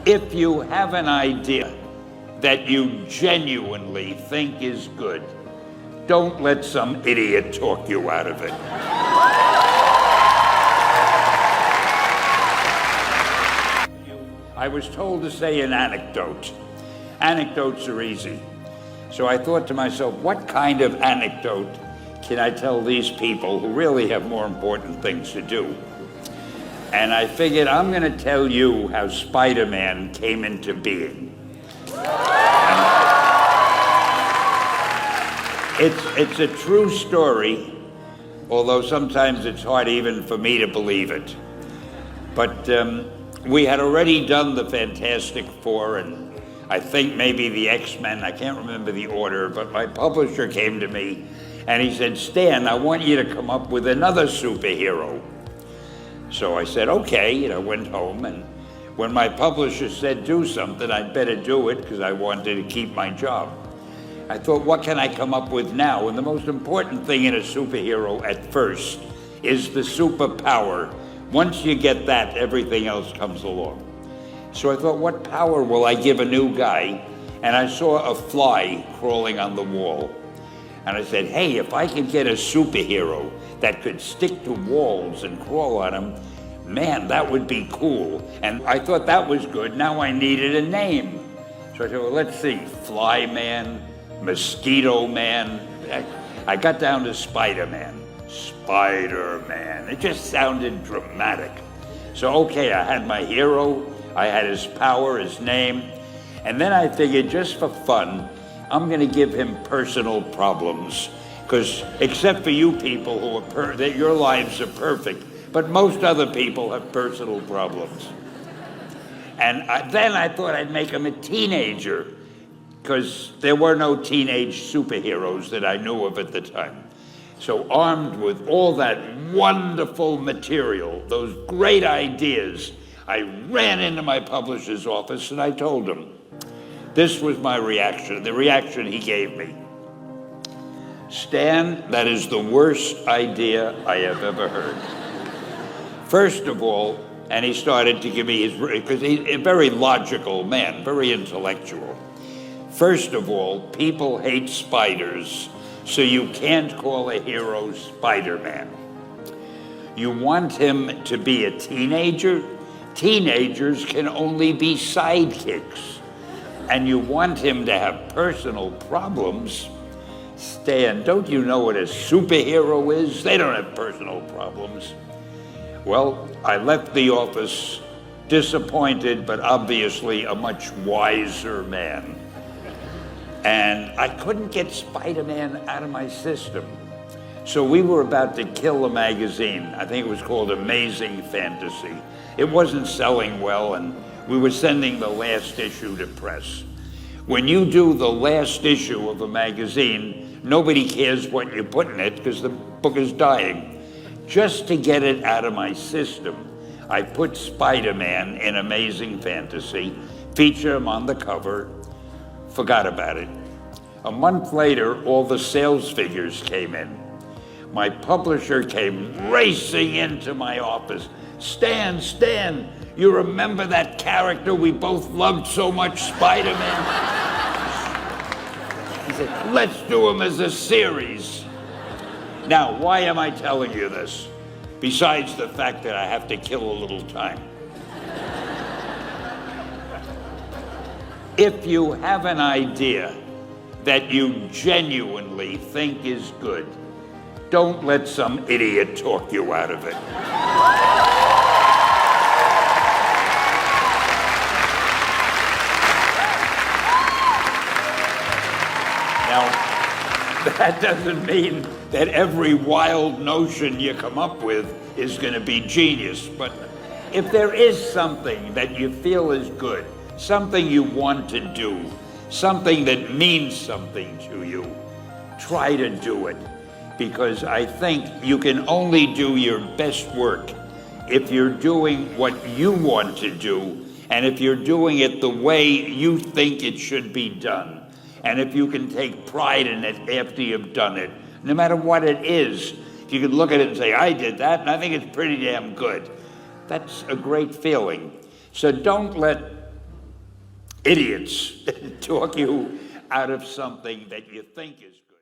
If you have an idea that you genuinely think is good, don't let some idiot talk you out of it. I was told to say an anecdote. Anecdotes are easy. So I thought to myself, what kind of anecdote can I tell these people who really have more important things to do? And I figured I'm going to tell you how Spiderman came into being. It's a true story, although sometimes it's hard even for me to believe it. But we had already done the Fantastic Four and I think maybe the X-Men, I can't remember the order, but my publisher came to me and he said, Stan, I want you to come up with another superhero. So I said, okay, and I went home, and when my publisher said do something, I'd better do it because I wanted to keep my job. I thought, what can I come up with now? And the most important thing in a superhero at first is the superpower. Once you get that, everything else comes along. So I thought, what power will I give a new guy? And I saw a fly crawling on the wall. And I said, hey, if I could get a superhero that could stick to walls and crawl on them, man, that would be cool. And I thought that was good. Now I needed a name. So I said, well, let's see, Fly Man, Mosquito Man. I got down to Spider-Man. Spider-Man. It just sounded dramatic. So, okay, I had my hero, I had his power, his name, and then I figured just for fun, I'm going to give him personal problems, because except for you people who are that your lives are perfect, but most other people have personal problems. And then I thought I'd make him a teenager, because there were no teenage superheroes that I knew of at the time. So armed with all that wonderful material, those great ideas, I ran into my publisher's office and I told him, this was my reaction, the reaction he gave me. Stan, that is the worst idea I have ever heard. First of all, and he started to give me his, because he's a very logical man, very intellectual. First of all, people hate spiders, so you can't call a hero Spider-Man. You want him to be a teenager? Teenagers can only be sidekicks. And you want him to have personal problems? Stan, don't you know what a superhero is? They don't have personal problems. Well, I left the office disappointed, but obviously a much wiser man. And I couldn't get Spider-Man out of my system. So we were about to kill a magazine. I think it was called Amazing Fantasy. It wasn't selling well, and we were sending the last issue to press. When you do the last issue of a magazine, nobody cares what you put in it because the book is dying. Just to get it out of my system, I put Spider-Man in Amazing Fantasy, feature him on the cover, forgot about it. A month later, all the sales figures came in. My publisher came racing into my office. Stan, you remember that character we both loved so much, Spider-Man? He said, let's do him as a series. Now, why am I telling you this? Besides the fact that I have to kill a little time. If you have an idea that you genuinely think is good, don't let some idiot talk you out of it. Now, that doesn't mean that every wild notion you come up with is going to be genius, but if there is something that you feel is good, something you want to do, something that means something to you, try to do it. Because I think you can only do your best work if you're doing what you want to do, and if you're doing it the way you think it should be done, and if you can take pride in it after you've done it, no matter what it is. If you can look at it and say, I did that, and I think it's pretty damn good. That's a great feeling. So don't let idiots talk you out of something that you think is good.